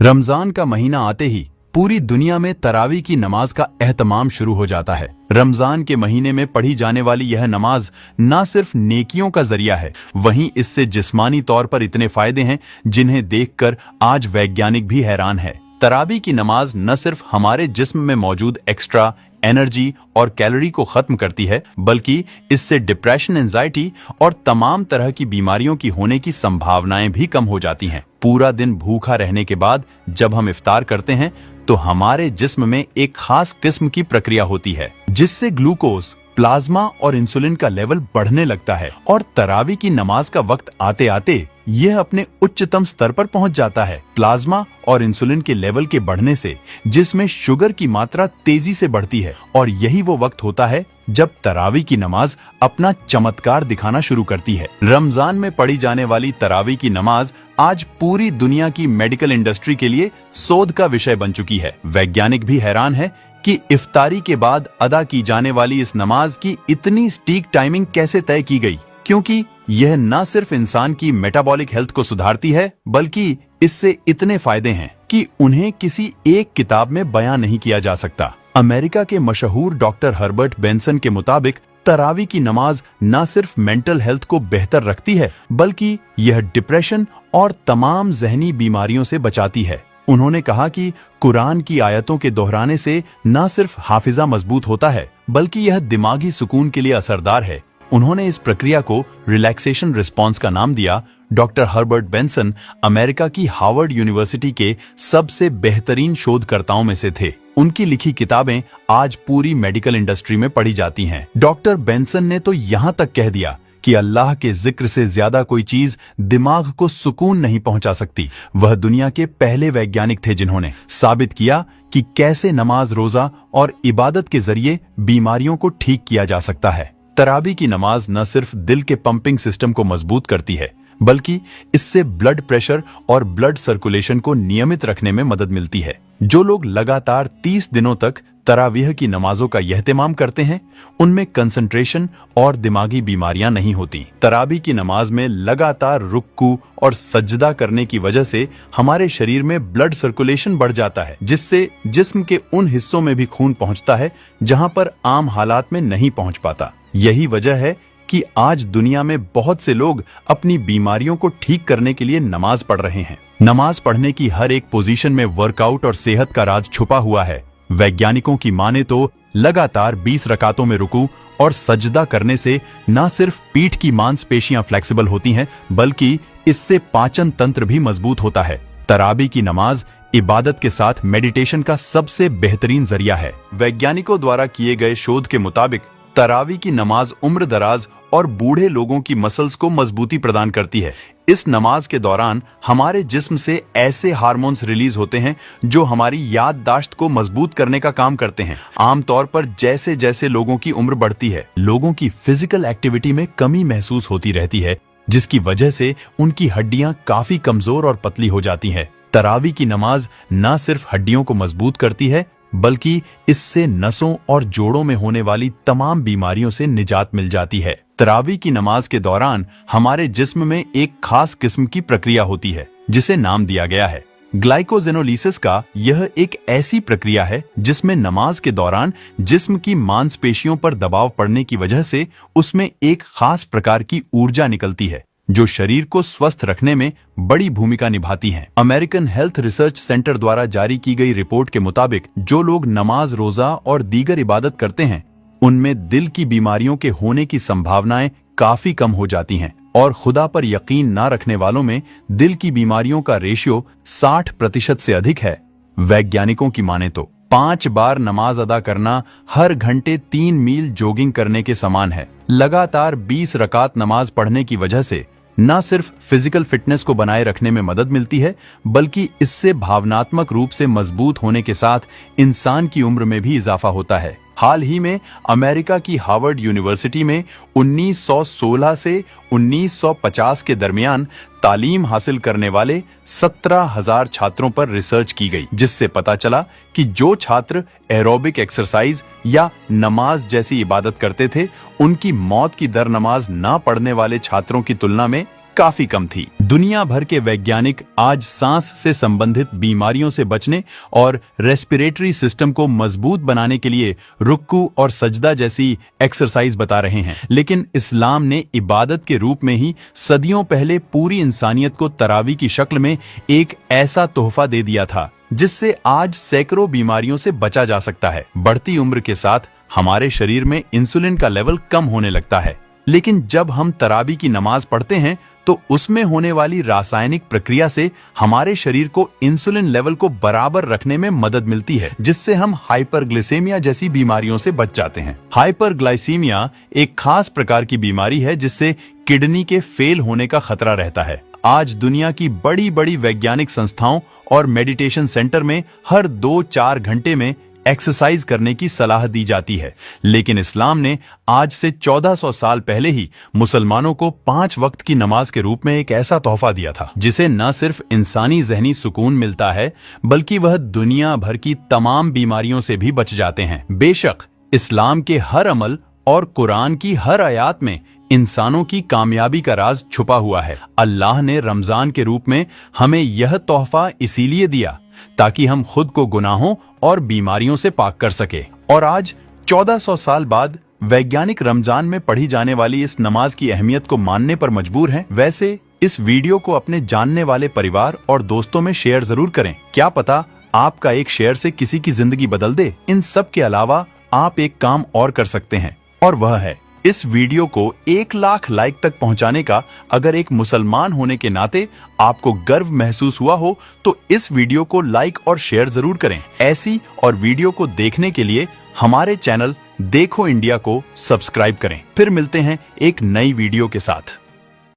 रमजान का महीना आते ही पूरी दुनिया में तरावी की नमाज का एहतमाम शुरू हो जाता है। रमजान के महीने में पढ़ी जाने वाली यह नमाज न सिर्फ नेकियों का जरिया है, वहीं इससे जिस्मानी तौर पर इतने फायदे हैं जिन्हें देखकर आज वैज्ञानिक भी हैरान है। तरावी की नमाज न सिर्फ हमारे जिस्म में मौजूद एक्स्ट्रा एनर्जी और कैलोरी को खत्म करती है, बल्कि इससे डिप्रेशन, एंजाइटी और तमाम तरह की बीमारियों की होने की संभावनाएं भी कम हो जाती हैं। पूरा दिन भूखा रहने के बाद जब हम इफ्तार करते हैं तो हमारे जिस्म में एक खास किस्म की प्रक्रिया होती है जिससे ग्लूकोज, प्लाज्मा और इंसुलिन का लेवल बढ़ने लगता है और तरावी की नमाज का वक्त आते आते यह अपने उच्चतम स्तर पर पहुंच जाता है। प्लाज्मा और इंसुलिन के लेवल के बढ़ने से जिसमें शुगर की मात्रा तेजी से बढ़ती है और यही वो वक्त होता है जब तरावी की नमाज अपना चमत्कार दिखाना शुरू करती है। रमजान में पढ़ी जाने वाली तरावी की नमाज आज पूरी दुनिया की मेडिकल इंडस्ट्री के लिए शोध का विषय बन चुकी है। वैज्ञानिक भी हैरान है कि इफ्तारी के बाद अदा की जाने वाली इस नमाज की इतनी सटीक टाइमिंग कैसे तय की गई, क्योंकि यह न सिर्फ इंसान की मेटाबॉलिक हेल्थ को सुधारती है, बल्कि इससे इतने फायदे हैं कि उन्हें किसी एक किताब में बयां नहीं किया जा सकता। अमेरिका के मशहूर डॉक्टर हर्बर्ट बेंसन के मुताबिक तरावी की नमाज न सिर्फ मेंटल हेल्थ को बेहतर रखती है, बल्कि यह डिप्रेशन और तमाम जहनी बीमारियों से बचाती है। उन्होंने कहा कि कुरान की आयतों के दोहराने से न सिर्फ हाफिजा मजबूत होता है, बल्कि यह दिमागी सुकून के लिए असरदार है। उन्होंने इस प्रक्रिया को रिलैक्सेशन रिस्पॉन्स का नाम दिया। डॉक्टर हर्बर्ट बेंसन अमेरिका की हार्वर्ड यूनिवर्सिटी के सबसे बेहतरीन शोधकर्ताओं में से थे। उनकी लिखी किताबें आज पूरी मेडिकल इंडस्ट्री में पढ़ी जाती हैं। डॉक्टर बेंसन ने तो यहाँ तक कह दिया कि अल्लाह के जिक्र से ज्यादा कोई चीज दिमाग को सुकून नहीं पहुंचा सकती। वह दुनिया के पहले वैज्ञानिक थे जिन्होंने साबित किया कि कैसे नमाज, रोजा और इबादत के जरिए बीमारियों को ठीक किया जा सकता है। तरावी की नमाज न सिर्फ दिल के पंपिंग सिस्टम को मजबूत करती है, बल्कि इससे ब्लड प्रेशर और ब्लड सर्कुलेशन को नियमित रखने में मदद मिलती है। जो लोग लगातार 30 दिनों तक तरावीह की नमाजों का यहतिमाम करते हैं, उनमें कंसंट्रेशन और दिमागी बीमारियां नहीं होती। तरावी की नमाज में लगातार रुक्कू और सजदा करने की वजह से हमारे शरीर में ब्लड सर्कुलेशन बढ़ जाता है, जिससे जिस्म के उन हिस्सों में भी खून पहुंचता है जहां पर आम हालात में नहीं पहुंच पाता। यही वजह है कि आज दुनिया में बहुत से लोग अपनी बीमारियों को ठीक करने के लिए नमाज पढ़ रहे हैं। नमाज पढ़ने की हर एक पोजीशन में वर्कआउट और सेहत का राज छुपा हुआ है। वैज्ञानिकों की माने तो लगातार 20 रकातों में रुकू और सजदा करने से न सिर्फ पीठ की मांसपेशियां फ्लेक्सिबल होती हैं, बल्कि इससे पाचन तंत्र भी मजबूत होता है। तरावी की नमाज इबादत के साथ मेडिटेशन का सबसे बेहतरीन जरिया है। वैज्ञानिकों द्वारा किए गए शोध के मुताबिक तरावी की नमाज उम्र दराज और बूढ़े लोगों की मसल्स को मजबूती प्रदान करती है। इस नमाज के दौरान हमारे जिस्म से ऐसे हार्मोन्स रिलीज होते हैं जो हमारी याददाश्त को मजबूत करने का काम करते हैं। आमतौर पर जैसे जैसे लोगों की उम्र बढ़ती है, लोगों की फिजिकल एक्टिविटी में कमी महसूस होती रहती है, जिसकी वजह से उनकी हड्डियां काफी कमजोर और पतली हो जाती हैं। तरावी की नमाज न सिर्फ हड्डियों को मजबूत करती है, बल्कि इससे नसों और जोड़ों में होने वाली तमाम बीमारियों से निजात मिल जाती है। तरावी की नमाज के दौरान हमारे जिस्म में एक खास किस्म की प्रक्रिया होती है जिसे नाम दिया गया है ग्लाइकोजेनोलिसिस का। यह एक ऐसी प्रक्रिया है जिसमें नमाज के दौरान जिस्म की मांसपेशियों पर दबाव पड़ने की वजह से उसमें एक खास प्रकार की ऊर्जा निकलती है जो शरीर को स्वस्थ रखने में बड़ी भूमिका निभाती है। अमेरिकन हेल्थ रिसर्च सेंटर द्वारा जारी की गई रिपोर्ट के मुताबिक जो लोग नमाज, रोजा और दीगर इबादत करते हैं, उनमें दिल की बीमारियों के होने की संभावनाएं काफी कम हो जाती हैं और खुदा पर यकीन न रखने वालों में दिल की बीमारियों का रेशियो 60% से अधिक है। वैज्ञानिकों की माने तो 5 बार नमाज अदा करना हर घंटे 3 मील जॉगिंग करने के समान है। लगातार 20 रकात नमाज पढ़ने की वजह से न सिर्फ फिजिकल फिटनेस को बनाए रखने में मदद मिलती है, बल्कि इससे भावनात्मक रूप से मजबूत होने के साथ इंसान की उम्र में भी इजाफा होता है। हाल ही में अमेरिका की हार्वर्ड यूनिवर्सिटी में 1916 से 1950 के दरमियान तालीम हासिल करने वाले 17,000 छात्रों पर रिसर्च की गई, जिससे पता चला कि जो छात्र एरोबिक एक्सरसाइज या नमाज जैसी इबादत करते थे, उनकी मौत की दर नमाज ना पढ़ने वाले छात्रों की तुलना में काफी कम थी। दुनिया भर के वैज्ञानिक आज सांस से संबंधित बीमारियों से बचने और रेस्पिरेटरी सिस्टम को मजबूत बनाने के लिए रुक्कू और सजदा जैसी एक्सरसाइज बता रहे हैं, लेकिन इस्लाम ने इबादत के रूप में ही सदियों पहले पूरी इंसानियत को तरावी की शक्ल में एक ऐसा तोहफा दे दिया था जिससे आज सैकड़ों बीमारियों से बचा जा सकता है। बढ़ती उम्र के साथ हमारे शरीर में इंसुलिन का लेवल कम होने लगता है, लेकिन जब हम तरावी की नमाज पढ़ते हैं तो उसमें होने वाली रासायनिक प्रक्रिया से हमारे शरीर को इंसुलिन लेवल को बराबर रखने में मदद मिलती है, जिससे हम हाइपरग्लाइसेमिया जैसी बीमारियों से बच जाते हैं। हाइपरग्लाइसेमिया एक खास प्रकार की बीमारी है जिससे किडनी के फेल होने का खतरा रहता है। आज दुनिया की बड़ी बड़ी वैज्ञानिक संस्थाओं और मेडिटेशन सेंटर में हर 2-4 घंटे में एक्सरसाइज करने की सलाह दी जाती है, लेकिन इस्लाम ने आज से 1400 साल पहले ही मुसलमानों को 5 वक्त की नमाज के रूप में एक ऐसा तोहफा दिया था जिसे न सिर्फ इंसानी ज़हनी सुकून मिलता है बल्कि वह दुनिया भर की तमाम बीमारियों से भी बच जाते हैं। बेशक इस्लाम के हर अमल और कुरान की हर आयत में इंसानों की कामयाबी का राज छुपा हुआ है। अल्लाह ने रमजान के रूप में हमें यह तोहफा इसीलिए दिया ताकि हम खुद को गुनाहों और बीमारियों से पाक कर सके। और आज 1400 साल बाद वैज्ञानिक रमजान में पढ़ी जाने वाली इस नमाज की अहमियत को मानने पर मजबूर हैं। वैसे इस वीडियो को अपने जानने वाले परिवार और दोस्तों में शेयर जरूर करें। क्या पता आपका एक शेयर से किसी की जिंदगी बदल दे। इन सब के अलावा आप एक काम और कर सकते हैं, और वह है इस वीडियो को 1 लाख लाइक तक पहुंचाने का। अगर एक मुसलमान होने के नाते आपको गर्व महसूस हुआ हो तो इस वीडियो को लाइक और शेयर जरूर करें। ऐसी और वीडियो को देखने के लिए हमारे चैनल देखो इंडिया को सब्सक्राइब करें। फिर मिलते हैं एक नई वीडियो के साथ।